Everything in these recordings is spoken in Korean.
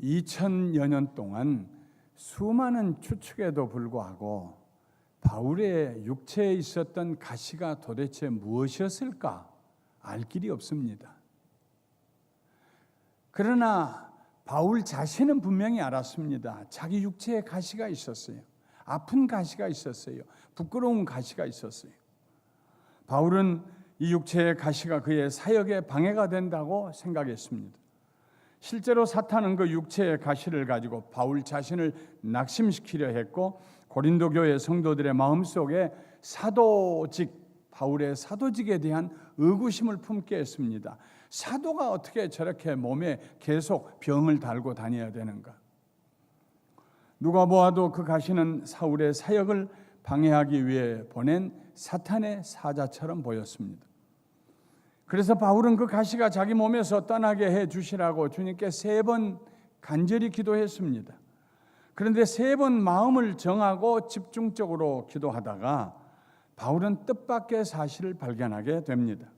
2000여 년 동안 수많은 추측에도 불구하고 바울의 육체에 있었던 가시가 도대체 무엇이었을까 알 길이 없습니다. 그러나 바울 자신은 분명히 알았습니다. 자기 육체에 가시가 있었어요. 아픈 가시가 있었어요. 부끄러운 가시가 있었어요. 바울은 이 육체의 가시가 그의 사역에 방해가 된다고 생각했습니다. 실제로 사탄은 그 육체의 가시를 가지고 바울 자신을 낙심시키려 했고 고린도 교회 성도들의 마음속에 바울의 사도직에 대한 의구심을 품게 했습니다. 사도가 어떻게 저렇게 몸에 계속 병을 달고 다녀야 되는가? 누가 보아도 그 가시는 사울의 사역을 방해하기 위해 보낸 사탄의 사자처럼 보였습니다. 그래서 바울은 그 가시가 자기 몸에서 떠나게 해 주시라고 주님께 3번 간절히 기도했습니다. 그런데 3번 마음을 정하고 집중적으로 기도하다가 바울은 뜻밖의 사실을 발견하게 됩니다.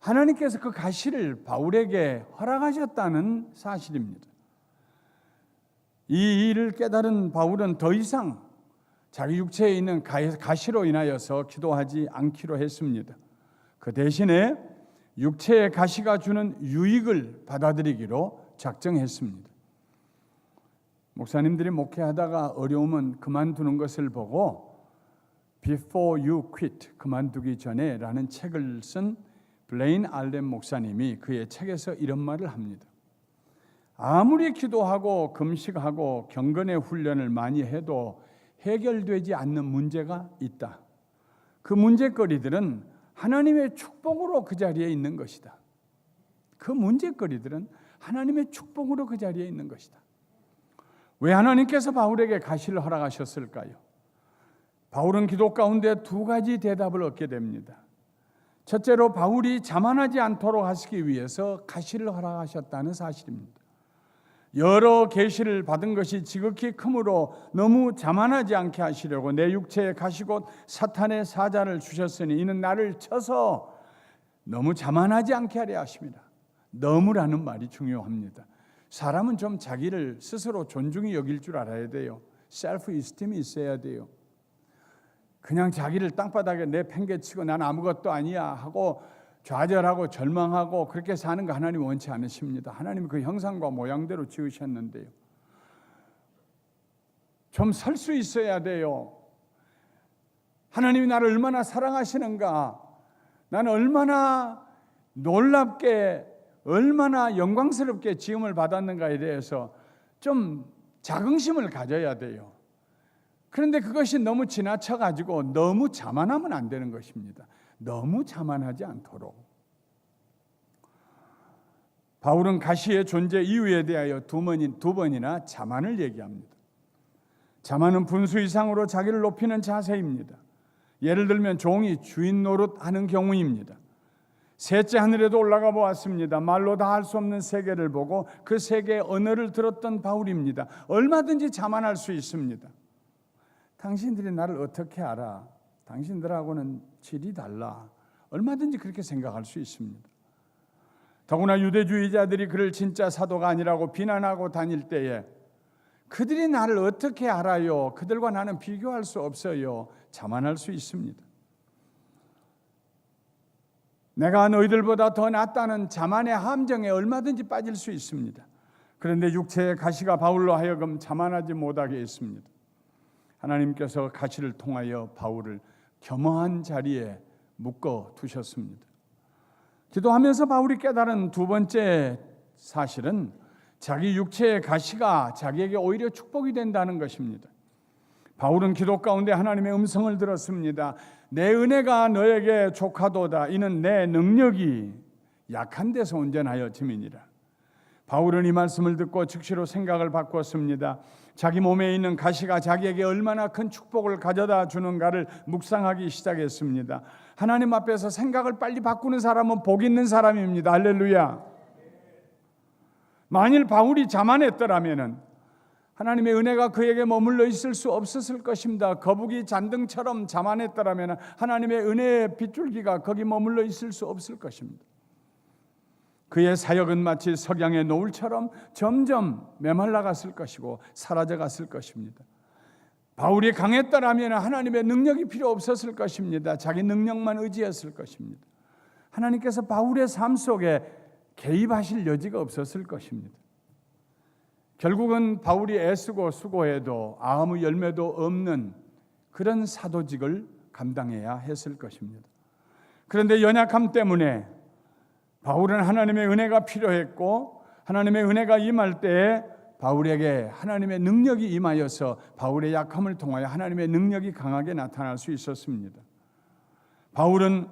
하나님께서 그 가시를 바울에게 허락하셨다는 사실입니다. 이 일을 깨달은 바울은 더 이상 자기 육체에 있는 가시로 인하여서 기도하지 않기로 했습니다. 그 대신에 육체의 가시가 주는 유익을 받아들이기로 작정했습니다. 목사님들이 목회하다가 어려우면 그만두는 것을 보고 Before You Quit, 그만두기 전에 라는 책을 쓴 블레인 알렌 목사님이 그의 책에서 이런 말을 합니다. 아무리 기도하고 금식하고 경건의 훈련을 많이 해도 해결되지 않는 문제가 있다. 그 문제거리들은 하나님의 축복으로 그 자리에 있는 것이다. 그 문제거리들은 하나님의 축복으로 그 자리에 있는 것이다. 왜 하나님께서 바울에게 가시를 허락하셨을까요? 바울은 기도 가운데 2가지 대답을 얻게 됩니다. 첫째로 바울이 자만하지 않도록 하시기 위해서 가시를 허락하셨다는 사실입니다. 여러 계시를 받은 것이 지극히 크므로 너무 자만하지 않게 하시려고 내 육체에 가시 곧 사탄의 사자를 주셨으니 이는 나를 쳐서 너무 자만하지 않게 하려 하십니다. 너무라는 말이 중요합니다. 사람은 좀 자기를 스스로 존중히 여길 줄 알아야 돼요. 셀프 이스팀이 있어야 돼요. 그냥 자기를 땅바닥에 내팽개치고 난 아무것도 아니야 하고 좌절하고 절망하고 그렇게 사는 거 하나님 원치 않으십니다. 하나님 그 형상과 모양대로 지으셨는데요. 좀 설 수 있어야 돼요. 하나님이 나를 얼마나 사랑하시는가, 나는 얼마나 놀랍게 얼마나 영광스럽게 지음을 받았는가에 대해서 좀 자긍심을 가져야 돼요. 그런데 그것이 너무 지나쳐가지고 너무 자만하면 안 되는 것입니다. 너무 자만하지 않도록. 바울은 가시의 존재 이유에 대하여 두 번이나 자만을 얘기합니다. 자만은 분수 이상으로 자기를 높이는 자세입니다. 예를 들면 종이 주인 노릇하는 경우입니다. 셋째 하늘에도 올라가 보았습니다. 말로 다 할 수 없는 세계를 보고 그 세계의 언어를 들었던 바울입니다. 얼마든지 자만할 수 있습니다. 당신들이 나를 어떻게 알아? 당신들하고는 질이 달라. 얼마든지 그렇게 생각할 수 있습니다. 더구나 유대주의자들이 그를 진짜 사도가 아니라고 비난하고 다닐 때에 그들이 나를 어떻게 알아요? 그들과 나는 비교할 수 없어요. 자만할 수 있습니다. 내가 너희들보다 더 낫다는 자만의 함정에 얼마든지 빠질 수 있습니다. 그런데 육체의 가시가 바울로 하여금 자만하지 못하게 했습니다. 하나님께서 가시를 통하여 바울을 겸허한 자리에 묶어 두셨습니다. 기도하면서 바울이 깨달은 2번째 사실은 자기 육체의 가시가 자기에게 오히려 축복이 된다는 것입니다. 바울은 기도 가운데 하나님의 음성을 들었습니다. 내 은혜가 너에게 족하도다. 이는 내 능력이 약한 데서 온전하여 짐이니라. 바울은 이 말씀을 듣고 즉시로 생각을 바꿨습니다. 자기 몸에 있는 가시가 자기에게 얼마나 큰 축복을 가져다 주는가를 묵상하기 시작했습니다. 하나님 앞에서 생각을 빨리 바꾸는 사람은 복 있는 사람입니다. 할렐루야. 만일 바울이 자만했더라면 하나님의 은혜가 그에게 머물러 있을 수 없었을 것입니다. 거북이 잔등처럼 자만했더라면 하나님의 은혜의 빗줄기가 거기 머물러 있을 수 없을 것입니다. 그의 사역은 마치 석양의 노을처럼 점점 메말라갔을 것이고 사라져갔을 것입니다. 바울이 강했더라면 하나님의 능력이 필요 없었을 것입니다. 자기 능력만 의지했을 것입니다. 하나님께서 바울의 삶 속에 개입하실 여지가 없었을 것입니다. 결국은 바울이 애쓰고 수고해도 아무 열매도 없는 그런 사도직을 감당해야 했을 것입니다. 그런데 연약함 때문에 바울은 하나님의 은혜가 필요했고, 하나님의 은혜가 임할 때에 바울에게 하나님의 능력이 임하여서 바울의 약함을 통하여 하나님의 능력이 강하게 나타날 수 있었습니다. 바울은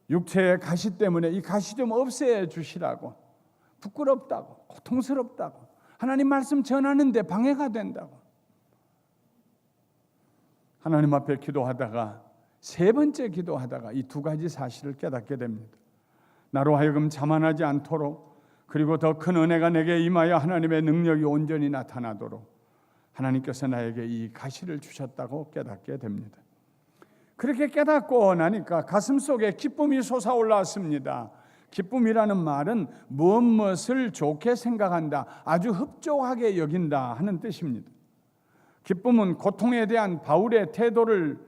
육체의 가시 때문에 이 가시 좀 없애 주시라고, 부끄럽다고, 고통스럽다고, 하나님 말씀 전하는데 방해가 된다고 하나님 앞에 기도하다가 세 번째 기도하다가 이 두 가지 사실을 깨닫게 됩니다. 나로 하여금 자만하지 않도록, 그리고 더 큰 은혜가 내게 임하여 하나님의 능력이 온전히 나타나도록 하나님께서 나에게 이 가시를 주셨다고 깨닫게 됩니다. 그렇게 깨닫고 나니까 가슴속에 기쁨이 솟아올랐습니다. 기쁨이라는 말은 무엇을 좋게 생각한다, 아주 흡족하게 여긴다 하는 뜻입니다. 기쁨은 고통에 대한 바울의 태도를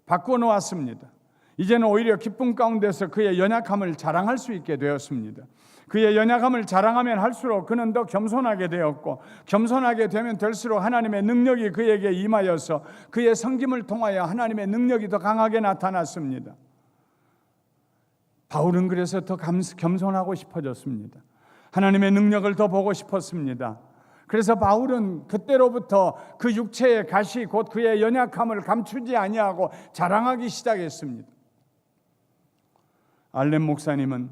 바꾸어 놓았습니다. 이제는 오히려 기쁨 가운데서 그의 연약함을 자랑할 수 있게 되었습니다. 그의 연약함을 자랑하면 할수록 그는 더 겸손하게 되었고, 겸손하게 되면 될수록 하나님의 능력이 그에게 임하여서 그의 섬김을 통하여 하나님의 능력이 더 강하게 나타났습니다. 바울은 그래서 더 겸손하고 싶어졌습니다. 하나님의 능력을 더 보고 싶었습니다. 그래서 바울은 그때로부터 그 육체의 가시 곧 그의 연약함을 감추지 아니하고 자랑하기 시작했습니다. 알렘 목사님은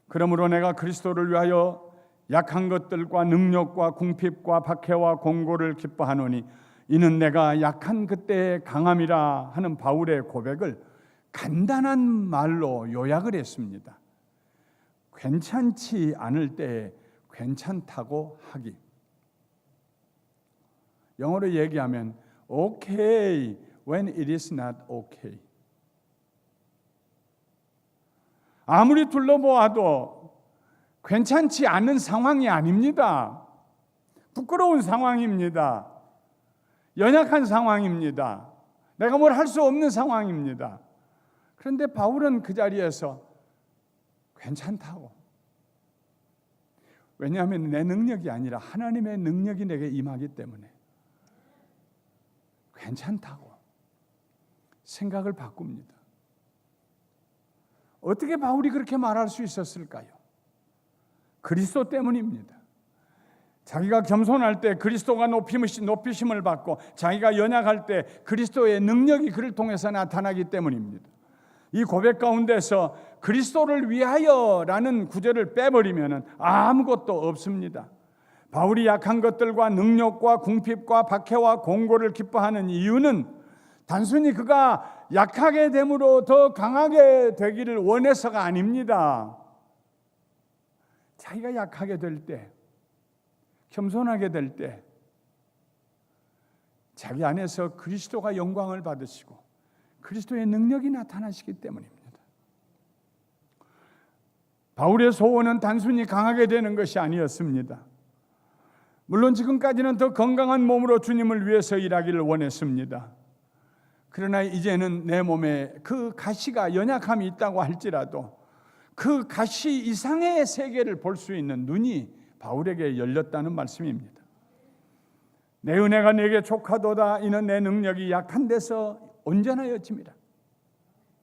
그러므로 내가 그리스도를 위하여 약한 것들과 능력과 궁핍과 박해와 공고를 기뻐하노니 이는 내가 약한 그때의 강함이라 하는 바울의 고백을 간단한 말로 요약을 했습니다. 괜찮지 않을 때에 괜찮다고 하기. 영어로 얘기하면 okay when it is not okay. 아무리 둘러보아도 괜찮지 않은 상황이 아닙니다. 부끄러운 상황입니다. 연약한 상황입니다. 내가 뭘 할 수 없는 상황입니다. 그런데 바울은 그 자리에서 괜찮다고. 왜냐하면 내 능력이 아니라 하나님의 능력이 내게 임하기 때문에 괜찮다고 생각을 바꿉니다. 어떻게 바울이 그렇게 말할 수 있었을까요? 그리스도 때문입니다. 자기가 겸손할 때 그리스도가 높이심을 받고, 자기가 연약할 때 그리스도의 능력이 그를 통해서 나타나기 때문입니다. 이 고백 가운데서 그리스도를 위하여라는 구절을 빼버리면 아무것도 없습니다. 바울이 약한 것들과 능력과 궁핍과 박해와 공고를 기뻐하는 이유는 단순히 그가 약하게 됨으로 더 강하게 되기를 원해서가 아닙니다. 자기가 약하게 될 때, 겸손하게 될 때 자기 안에서 그리스도가 영광을 받으시고 그리스도의 능력이 나타나시기 때문입니다. 바울의 소원은 단순히 강하게 되는 것이 아니었습니다. 물론 지금까지는 더 건강한 몸으로 주님을 위해서 일하기를 원했습니다. 그러나 이제는 내 몸에 그 가시가 연약함이 있다고 할지라도 그 가시 이상의 세계를 볼 수 있는 눈이 바울에게 열렸다는 말씀입니다. 내 은혜가 내게 족하도다. 이는 내 능력이 약한 데서 온전하여 짐이라.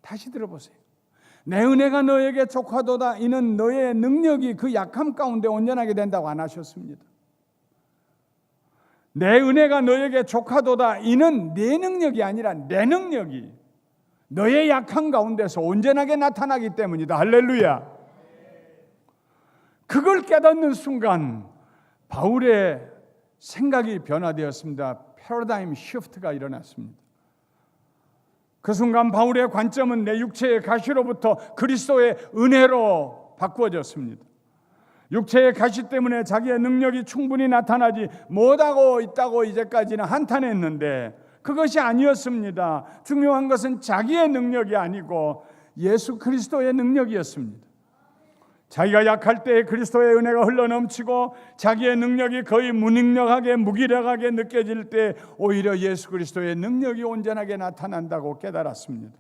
다시 들어보세요. 내 은혜가 너에게 족하도다. 이는 너의 능력이 그 약함 가운데 온전하게 된다고 안 하셨습니다. 내 은혜가 너에게 족하도다. 이는 내 능력이 아니라 내 능력이 너의 약한 가운데서 온전하게 나타나기 때문이다. 할렐루야. 그걸 깨닫는 순간 바울의 생각이 변화되었습니다. 패러다임 시프트가 일어났습니다. 그 순간 바울의 관점은 내 육체의 가시로부터 그리스도의 은혜로 바꾸어졌습니다. 육체의 가시 때문에 자기의 능력이 충분히 나타나지 못하고 있다고 이제까지는 한탄했는데 그것이 아니었습니다. 중요한 것은 자기의 능력이 아니고 예수 그리스도의 능력이었습니다. 자기가 약할 때 그리스도의 은혜가 흘러넘치고 자기의 능력이 거의 무능력하게 무기력하게 느껴질 때 오히려 예수 그리스도의 능력이 온전하게 나타난다고 깨달았습니다.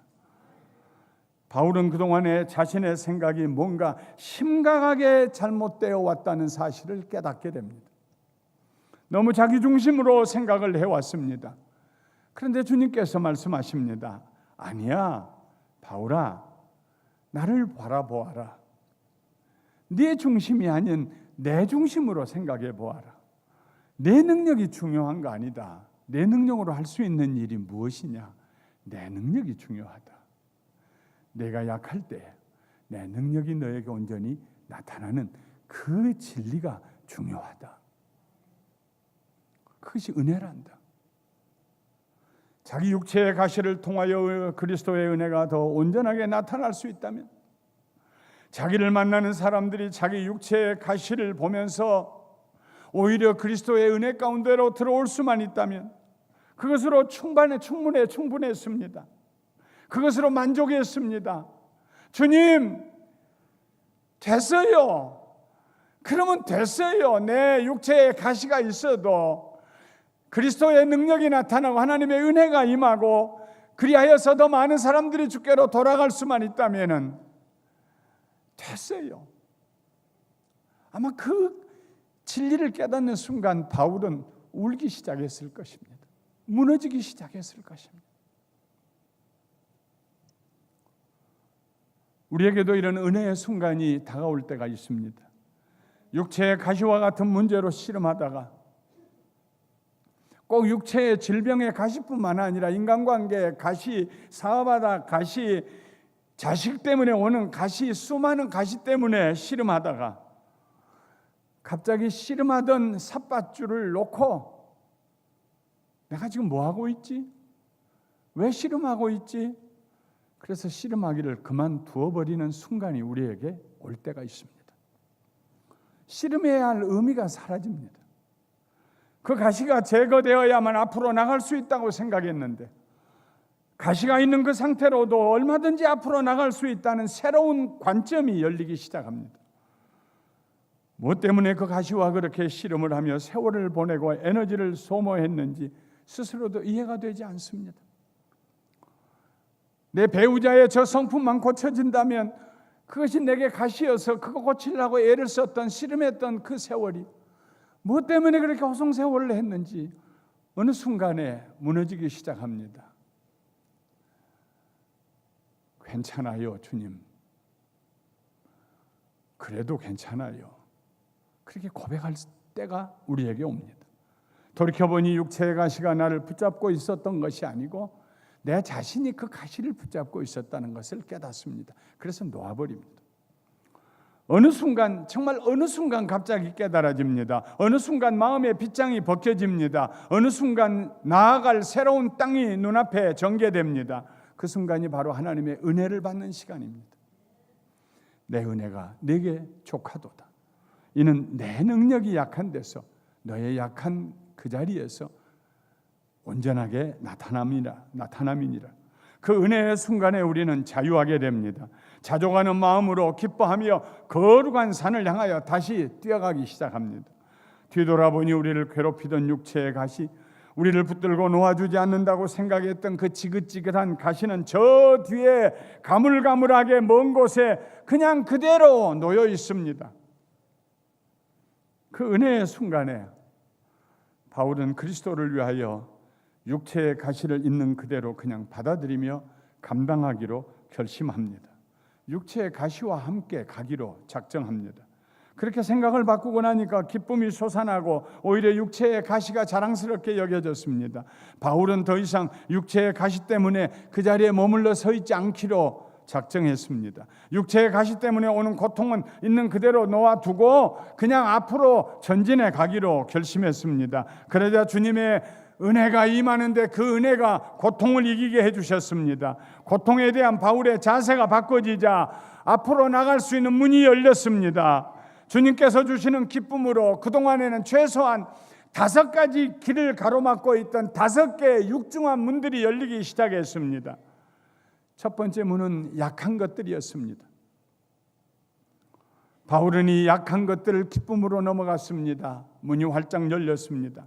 바울은 그동안에 자신의 생각이 뭔가 심각하게 잘못되어 왔다는 사실을 깨닫게 됩니다. 너무 자기중심으로 생각을 해왔습니다. 그런데 주님께서 말씀하십니다. 아니야, 바울아, 나를 바라보아라. 네 중심이 아닌 내 중심으로 생각해 보아라. 내 능력이 중요한 거 아니다. 내 능력으로 할 수 있는 일이 무엇이냐? 내 능력이 중요하다. 내가 약할 때 내 능력이 너에게 온전히 나타나는 그 진리가 중요하다. 그것이 은혜란다. 자기 육체의 가시를 통하여 그리스도의 은혜가 더 온전하게 나타날 수 있다면, 자기를 만나는 사람들이 자기 육체의 가시를 보면서 오히려 그리스도의 은혜 가운데로 들어올 수만 있다면 그것으로 충분했습니다. 그것으로 만족했습니다. 주님, 됐어요. 그러면 됐어요. 내 육체에 가시가 있어도 그리스도의 능력이 나타나고 하나님의 은혜가 임하고 그리하여서 더 많은 사람들이 주께로 돌아갈 수만 있다면 됐어요. 아마 그 진리를 깨닫는 순간 바울은 울기 시작했을 것입니다. 무너지기 시작했을 것입니다. 우리에게도 이런 은혜의 순간이 다가올 때가 있습니다. 육체의 가시와 같은 문제로 씨름하다가 꼭 육체의 질병의 가시뿐만 아니라 인간관계의 가시, 사업하다 가시, 자식 때문에 오는 가시, 수많은 가시 때문에 씨름하다가 갑자기 씨름하던 삿밧줄을 놓고 내가 지금 뭐하고 있지? 왜 씨름하고 있지? 그래서 씨름하기를 그만두어 버리는 순간이 우리에게 올 때가 있습니다. 씨름해야 할 의미가 사라집니다. 그 가시가 제거되어야만 앞으로 나갈 수 있다고 생각했는데 가시가 있는 그 상태로도 얼마든지 앞으로 나갈 수 있다는 새로운 관점이 열리기 시작합니다. 무엇 때문에 그 가시와 그렇게 씨름을 하며 세월을 보내고 에너지를 소모했는지 스스로도 이해가 되지 않습니다. 내 배우자의 저 성품만 고쳐진다면 그것이 내게 가시여서 그거 고치려고 애를 썼던 씨름했던 그 세월이 무엇 때문에 그렇게 호송세월을 했는지 어느 순간에 무너지기 시작합니다. 괜찮아요, 주님. 그래도 괜찮아요. 그렇게 고백할 때가 우리에게 옵니다. 돌이켜보니 육체의 가시가 나를 붙잡고 있었던 것이 아니고 내 자신이 그 가시를 붙잡고 있었다는 것을 깨닫습니다. 그래서 놓아버립니다. 어느 순간, 정말 어느 순간 갑자기 깨달아집니다. 어느 순간 마음의 빗장이 벗겨집니다. 어느 순간 나아갈 새로운 땅이 눈앞에 전개됩니다. 그 순간이 바로 하나님의 은혜를 받는 시간입니다. 내 은혜가 내게 족하도다. 이는 내 능력이 약한 데서 너의 약한 그 자리에서 온전하게 나타남이니라. 그 은혜의 순간에 우리는 자유하게 됩니다. 자족하는 마음으로 기뻐하며 거룩한 산을 향하여 다시 뛰어가기 시작합니다. 뒤돌아보니 우리를 괴롭히던 육체의 가시, 우리를 붙들고 놓아주지 않는다고 생각했던 그 지긋지긋한 가시는 저 뒤에 가물가물하게 먼 곳에 그냥 그대로 놓여 있습니다. 그 은혜의 순간에 바울은 그리스도를 위하여 육체의 가시를 있는 그대로 그냥 받아들이며 감당하기로 결심합니다. 육체의 가시와 함께 가기로 작정합니다. 그렇게 생각을 바꾸고 나니까 기쁨이 솟아나고 오히려 육체의 가시가 자랑스럽게 여겨졌습니다. 바울은 더 이상 육체의 가시 때문에 그 자리에 머물러 서 있지 않기로 작정했습니다. 육체의 가시 때문에 오는 고통은 있는 그대로 놓아두고 그냥 앞으로 전진해 가기로 결심했습니다. 그러자 주님의 은혜가 임하는데 그 은혜가 고통을 이기게 해주셨습니다. 고통에 대한 바울의 자세가 바꿔지자 앞으로 나갈 수 있는 문이 열렸습니다. 주님께서 주시는 기쁨으로 그동안에는 최소한 5가지 길을 가로막고 있던 5개의 육중한 문들이 열리기 시작했습니다. 첫 번째 문은 약한 것들이었습니다. 바울은 이 약한 것들을 기쁨으로 넘어갔습니다. 문이 활짝 열렸습니다.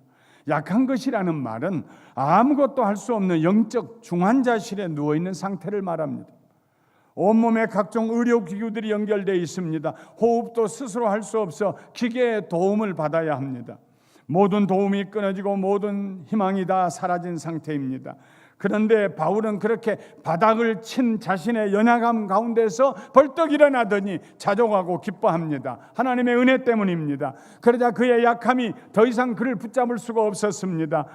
약한 것이라는 말은 아무것도 할 수 없는 영적 중환자실에 누워있는 상태를 말합니다. 온몸에 각종 의료기구들이 연결되어 있습니다. 호흡도 스스로 할 수 없어 기계의 도움을 받아야 합니다. 모든 도움이 끊어지고 모든 희망이 다 사라진 상태입니다. 그런데 바울은 그렇게 바닥을 친 자신의 연약함 가운데서 벌떡 일어나더니 자족하고 기뻐합니다. 하나님의 은혜 때문입니다. 그러자 그의 약함이 더 이상 그를 붙잡을 수가 없었습니다.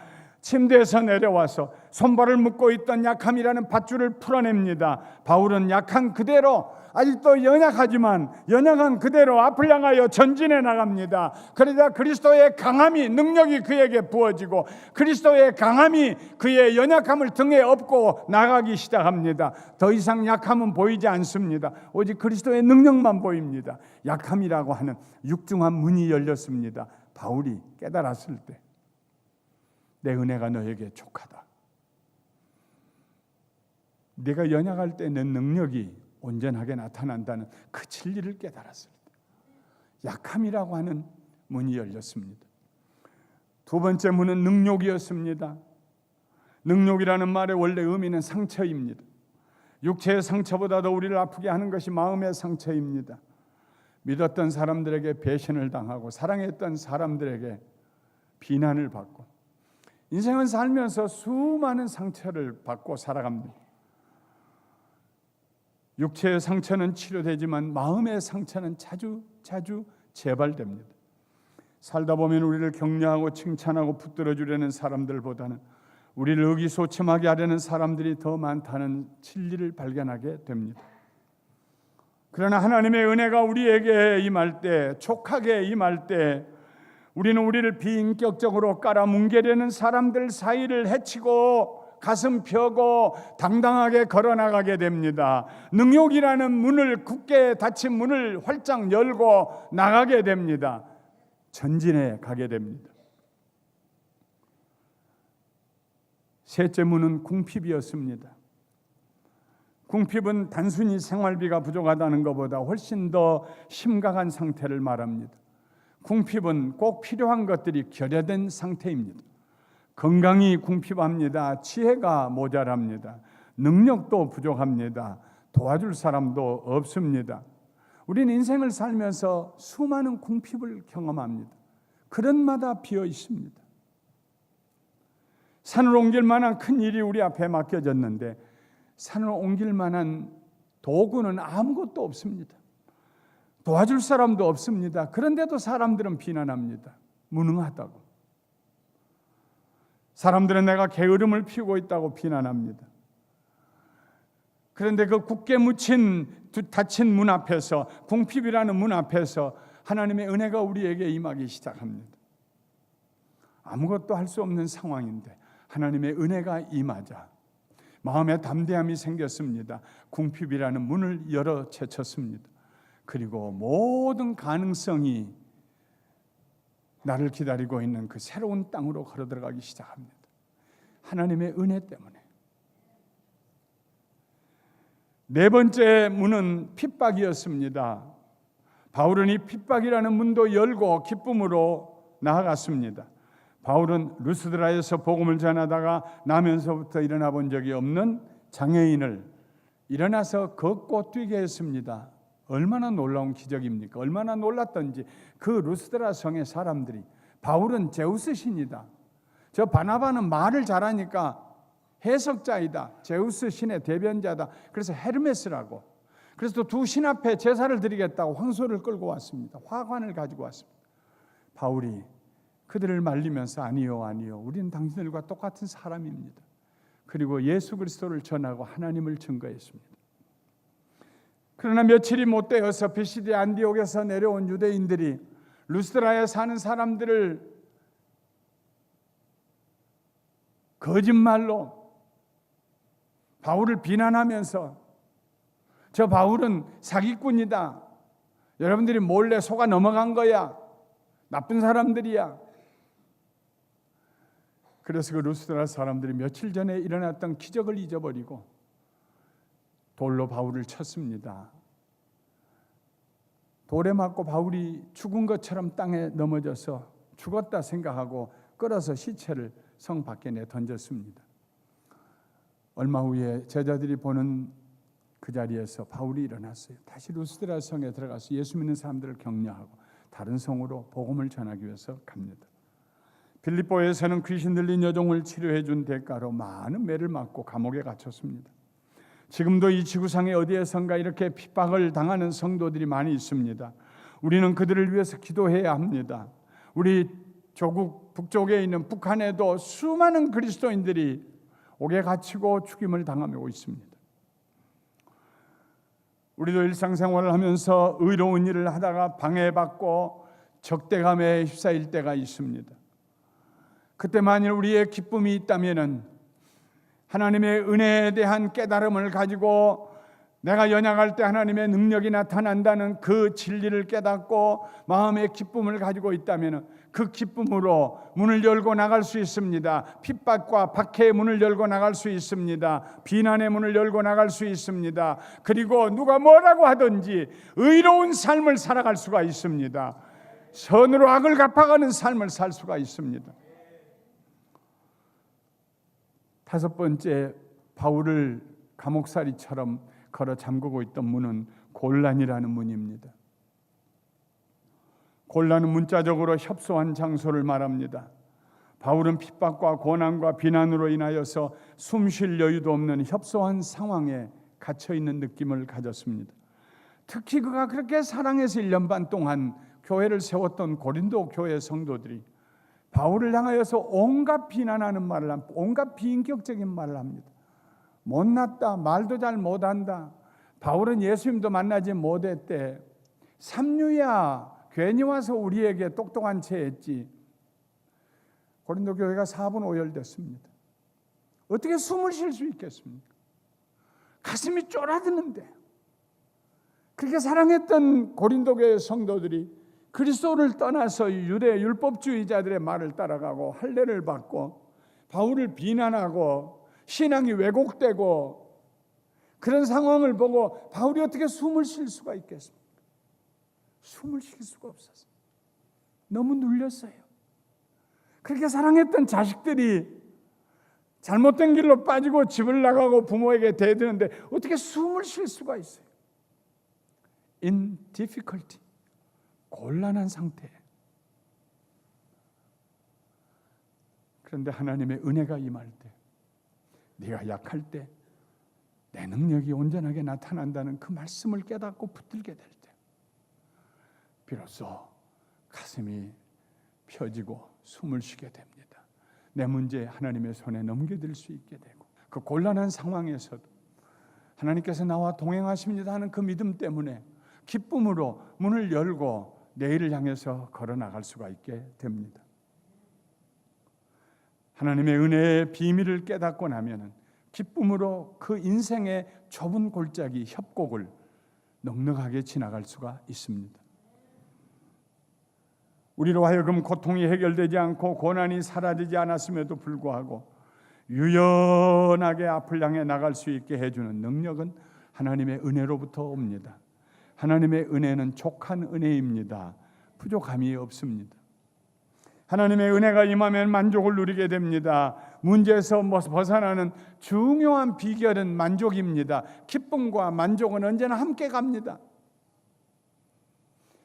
침대에서 내려와서 손발을 묶고 있던 약함이라는 밧줄을 풀어냅니다. 바울은 약한 그대로, 아직도 연약하지만 연약한 그대로 앞을 향하여 전진해 나갑니다. 그러자 그리스도의 강함이, 능력이 그에게 부어지고 그리스도의 강함이 그의 연약함을 등에 업고 나가기 시작합니다. 더 이상 약함은 보이지 않습니다. 오직 그리스도의 능력만 보입니다. 약함이라고 하는 육중한 문이 열렸습니다. 바울이 깨달았을 때, 내 은혜가 너에게 족하다. 네가 연약할 때 내 능력이 온전하게 나타난다는 그 진리를 깨달았을 때 약함이라고 하는 문이 열렸습니다. 두 번째 문은 능욕이었습니다. 능욕이라는 말의 원래 의미는 상처입니다. 육체의 상처보다도 우리를 아프게 하는 것이 마음의 상처입니다. 믿었던 사람들에게 배신을 당하고 사랑했던 사람들에게 비난을 받고 인생은 살면서 수많은 상처를 받고 살아갑니다. 육체의 상처는 치료되지만 마음의 상처는 자주 재발됩니다. 살다 보면 우리를 격려하고 칭찬하고 붙들어 주려는 사람들보다는 우리를 의기소침하게 하려는 사람들이 더 많다는 진리를 발견하게 됩니다. 그러나 하나님의 은혜가 우리에게 임할 때, 촉하게 임할 때 우리는 우리를 비인격적으로 깔아뭉개려는 사람들 사이를 헤치고 가슴 펴고 당당하게 걸어나가게 됩니다. 능욕이라는 문을, 굳게 닫힌 문을 활짝 열고 나가게 됩니다. 전진해 가게 됩니다. 셋째 문은 궁핍이었습니다. 궁핍은 단순히 생활비가 부족하다는 것보다 훨씬 더 심각한 상태를 말합니다. 궁핍은 꼭 필요한 것들이 결여된 상태입니다. 건강이 궁핍합니다. 지혜가 모자랍니다. 능력도 부족합니다. 도와줄 사람도 없습니다. 우리는 인생을 살면서 수많은 궁핍을 경험합니다. 그릇마다 비어 있습니다. 산을 옮길 만한 큰 일이 우리 앞에 맡겨졌는데 산을 옮길 만한 도구는 아무것도 없습니다. 도와줄 사람도 없습니다. 그런데도 사람들은 비난합니다. 무능하다고. 사람들은 내가 게으름을 피우고 있다고 비난합니다. 그런데 그 굳게 닫힌 문 앞에서, 궁핍이라는 문 앞에서 하나님의 은혜가 우리에게 임하기 시작합니다. 아무것도 할 수 없는 상황인데 하나님의 은혜가 임하자 마음에 담대함이 생겼습니다. 궁핍이라는 문을 열어 제쳤습니다. 그리고 모든 가능성이 나를 기다리고 있는 그 새로운 땅으로 걸어 들어가기 시작합니다. 하나님의 은혜 때문에. 네 번째 문은 핍박이었습니다. 바울은 이 핍박이라는 문도 열고 기쁨으로 나아갔습니다. 바울은 루스드라에서 복음을 전하다가 나면서부터 일어나 본 적이 없는 장애인을 일어나서 걷고 뛰게 했습니다. 얼마나 놀라운 기적입니까? 얼마나 놀랐던지. 그 루스드라 성의 사람들이, 바울은 제우스 신이다, 저 바나바는 말을 잘하니까 해석자이다, 제우스 신의 대변자다, 그래서 헤르메스라고, 그래서 또 두 신 앞에 제사를 드리겠다고 황소를 끌고 왔습니다. 화관을 가지고 왔습니다. 바울이 그들을 말리면서 아니요 우리는 당신들과 똑같은 사람입니다. 그리고 예수 그리스도를 전하고 하나님을 증거했습니다. 그러나 며칠이 못 되어서 비시디 안디옥에서 내려온 유대인들이 루스드라에 사는 사람들을 거짓말로 바울을 비난하면서 저 바울은 사기꾼이다, 여러분들이 몰래 속아 넘어간 거야, 나쁜 사람들이야. 그래서 그 루스드라 사람들이 며칠 전에 일어났던 기적을 잊어버리고 돌로 바울을 쳤습니다. 돌에 맞고 바울이 죽은 것처럼 땅에 넘어져서 죽었다 생각하고 끌어서 시체를 성 밖에 내 던졌습니다. 얼마 후에 제자들이 보는 그 자리에서 바울이 일어났어요. 다시 루스드라 성에 들어가서 예수 믿는 사람들을 격려하고 다른 성으로 복음을 전하기 위해서 갑니다. 빌립보에서는 귀신 들린 여종을 치료해 준 대가로 많은 매를 맞고 감옥에 갇혔습니다. 지금도 이 지구상에 어디에선가 이렇게 핍박을 당하는 성도들이 많이 있습니다. 우리는 그들을 위해서 기도해야 합니다. 우리 조국 북쪽에 있는 북한에도 수많은 그리스도인들이 옥에 갇히고 죽임을 당하고 있습니다. 우리도 일상생활을 하면서 의로운 일을 하다가 방해받고 적대감에 휩싸일 때가 있습니다. 그때 만일 우리의 기쁨이 있다면 하나님의 은혜에 대한 깨달음을 가지고 내가 연약할 때 하나님의 능력이 나타난다는 그 진리를 깨닫고 마음의 기쁨을 가지고 있다면 그 기쁨으로 문을 열고 나갈 수 있습니다. 핍박과 박해의 문을 열고 나갈 수 있습니다. 비난의 문을 열고 나갈 수 있습니다. 그리고 누가 뭐라고 하든지 의로운 삶을 살아갈 수가 있습니다. 선으로 악을 갚아가는 삶을 살 수가 있습니다. 다섯 번째, 바울을 감옥살이처럼 걸어 잠그고 있던 문은 곤란이라는 문입니다. 곤란은 문자적으로 협소한 장소를 말합니다. 바울은 핍박과 고난과 비난으로 인하여서 숨 쉴 여유도 없는 협소한 상황에 갇혀 있는 느낌을 가졌습니다. 특히 그가 그렇게 사랑해서 1년 반 동안 교회를 세웠던 고린도 교회 성도들이 바울을 향하여서 온갖 비난하는 말을 합니다. 온갖 비인격적인 말을 합니다. 못났다, 말도 잘 못한다, 바울은 예수님도 만나지 못했대, 삼류야, 괜히 와서 우리에게 똑똑한 채 했지. 고린도 교회가 4분 오열됐습니다. 어떻게 숨을 쉴 수 있겠습니까? 가슴이 쫄아드는데, 그렇게 사랑했던 고린도 교회 성도들이 그리스도를 떠나서 유대 율법주의자들의 말을 따라가고 할례를 받고 바울을 비난하고 신앙이 왜곡되고 그런 상황을 보고 바울이 어떻게 숨을 쉴 수가 있겠습니까? 숨을 쉴 수가 없었어요. 너무 눌렸어요. 그렇게 사랑했던 자식들이 잘못된 길로 빠지고 집을 나가고 부모에게 대드는데 어떻게 숨을 쉴 수가 있어요? In difficulty, 곤란한 상태. 그런데 하나님의 은혜가 임할 때, 네가 약할 때 내 능력이 온전하게 나타난다는 그 말씀을 깨닫고 붙들게 될 때, 비로소 가슴이 펴지고 숨을 쉬게 됩니다. 내 문제 하나님의 손에 넘겨드릴 수 있게 되고, 그 곤란한 상황에서도 하나님께서 나와 동행하십니다 하는 그 믿음 때문에 기쁨으로 문을 열고 내일을 향해서 걸어 나갈 수가 있게 됩니다. 하나님의 은혜의 비밀을 깨닫고 나면은 기쁨으로 그 인생의 좁은 골짜기 협곡을 넉넉하게 지나갈 수가 있습니다. 우리로 하여금 고통이 해결되지 않고 고난이 사라지지 않았음에도 불구하고 유연하게 앞을 향해 나갈 수 있게 해주는 능력은 하나님의 은혜로부터 옵니다. 하나님의 은혜는 족한 은혜입니다. 부족함이 없습니다. 하나님의 은혜가 임하면 만족을 누리게 됩니다. 문제에서 벗어나는 중요한 비결은 만족입니다. 기쁨과 만족은 언제나 함께 갑니다.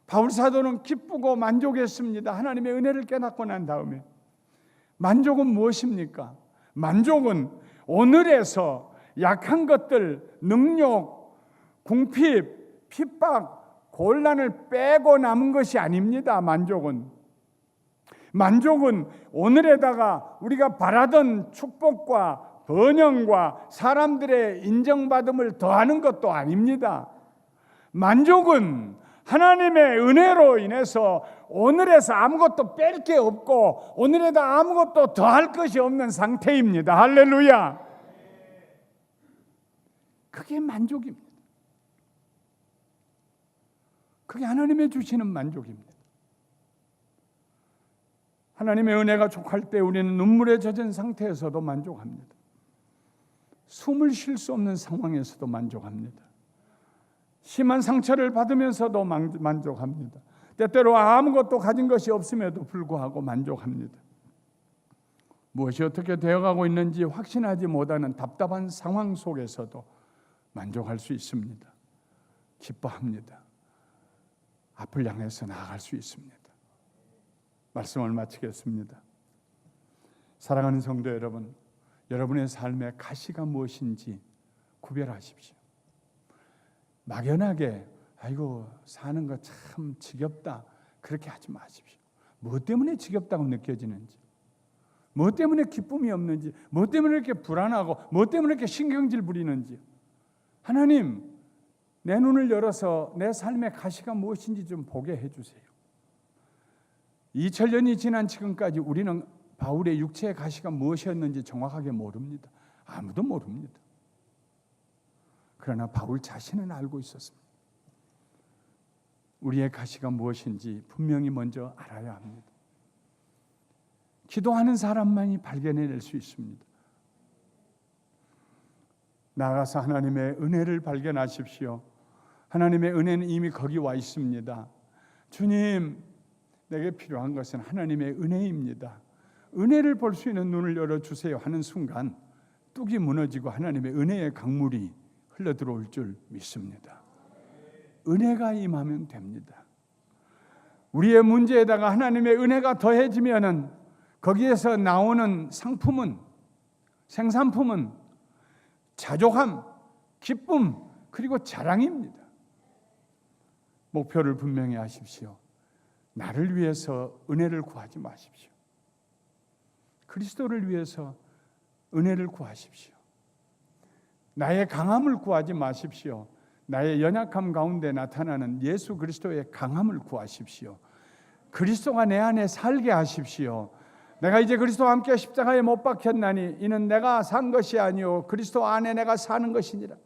바울 사도는 기쁘고 만족했습니다. 하나님의 은혜를 깨닫고 난 다음에. 만족은 무엇입니까? 만족은 오늘에서 약한 것들, 능욕, 궁핍, 핍박, 곤란을 빼고 남은 것이 아닙니다. 만족은 오늘에다가 우리가 바라던 축복과 번영과 사람들의 인정받음을 더하는 것도 아닙니다. 만족은 하나님의 은혜로 인해서 오늘에서 아무것도 뺄 게 없고 오늘에다 아무것도 더할 것이 없는 상태입니다. 할렐루야. 그게 만족입니다. 그게 하나님의 주시는 만족입니다. 하나님의 은혜가 족할 때 우리는 눈물에 젖은 상태에서도 만족합니다. 숨을 쉴 수 없는 상황에서도 만족합니다. 심한 상처를 받으면서도 만족합니다. 때때로 아무것도 가진 것이 없음에도 불구하고 만족합니다. 무엇이 어떻게 되어가고 있는지 확신하지 못하는 답답한 상황 속에서도 만족할 수 있습니다. 기뻐합니다. 앞을 향해서 나아갈 수 있습니다. 말씀을 마치겠습니다. 사랑하는 성도 여러분, 여러분의 삶의 가시가 무엇인지 구별하십시오. 막연하게 아이고 사는 거 참 지겹다 그렇게 하지 마십시오. 무엇 때문에 지겹다고 느껴지는지, 무엇 때문에 기쁨이 없는지, 무엇 때문에 이렇게 불안하고 무엇 때문에 이렇게 신경질 부리는지, 하나님 내 눈을 열어서 내 삶의 가시가 무엇인지 좀 보게 해주세요. 2000년이 지난 지금까지 우리는 바울의 육체의 가시가 무엇이었는지 정확하게 모릅니다. 아무도 모릅니다. 그러나 바울 자신은 알고 있었습니다. 우리의 가시가 무엇인지 분명히 먼저 알아야 합니다. 기도하는 사람만이 발견해낼 수 있습니다. 나아가서 하나님의 은혜를 발견하십시오. 하나님의 은혜는 이미 거기 와 있습니다. 주님, 내게 필요한 것은 하나님의 은혜입니다. 은혜를 볼 수 있는 눈을 열어주세요 하는 순간 뚝이 무너지고 하나님의 은혜의 강물이 흘러들어올 줄 믿습니다. 은혜가 임하면 됩니다. 우리의 문제에다가 하나님의 은혜가 더해지면은 거기에서 나오는 상품은, 생산품은 자족함, 기쁨, 그리고 자랑입니다. 목표를 분명히 하십시오. 나를 위해서 은혜를 구하지 마십시오. 그리스도를 위해서 은혜를 구하십시오. 나의 강함을 구하지 마십시오. 나의 연약함 가운데 나타나는 예수 그리스도의 강함을 구하십시오. 그리스도가 내 안에 살게 하십시오. 내가 이제 그리스도와 함께 십자가에 못 박혔나니 이는 내가 산 것이 아니요 그리스도 안에 내가 사는 것이니라.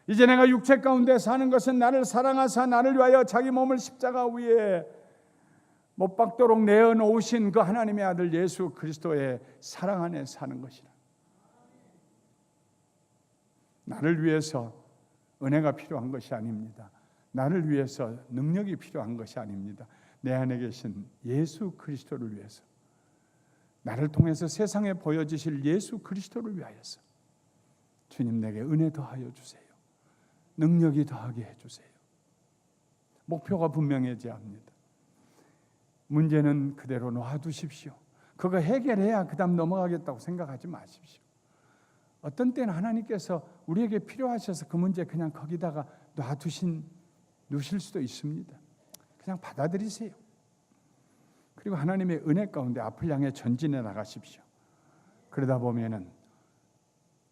이제 내가 육체 가운데 사는 것은 나를 사랑하사 나를 위하여 자기 몸을 십자가 위에 못 박도록 내어놓으신 그 하나님의 아들 예수 그리스도의 사랑 안에 사는 것이라. 나를 위해서 은혜가 필요한 것이 아닙니다. 나를 위해서 능력이 필요한 것이 아닙니다. 내 안에 계신 예수 그리스도를 위해서, 나를 통해서 세상에 보여주실 예수 그리스도를 위하여서 주님 내게 은혜 더하여 주세요. 능력이 더하게 해주세요. 목표가 분명해져야 합니다. 문제는 그대로 놔두십시오. 그거 해결해야 그 다음 넘어가겠다고 생각하지 마십시오. 어떤 때는 하나님께서 우리에게 필요하셔서 그 문제 그냥 거기다가 놓으실 수도 있습니다. 그냥 받아들이세요. 그리고 하나님의 은혜 가운데 앞을 향해 전진해 나가십시오. 그러다 보면은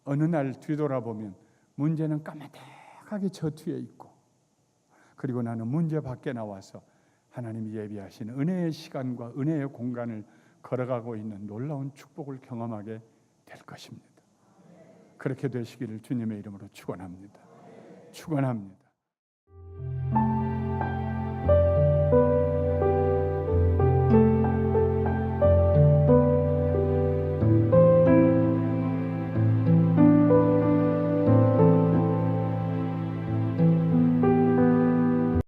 어느 날 뒤돌아보면 문제는 까마득하게 저 뒤에 있고, 그리고 나는 문제 밖에 나와서 하나님이 예비하신 은혜의 시간과 은혜의 공간을 걸어가고 있는 놀라운 축복을 경험하게 될 것입니다. 그렇게 되시기를 주님의 이름으로 축원합니다. 축원합니다.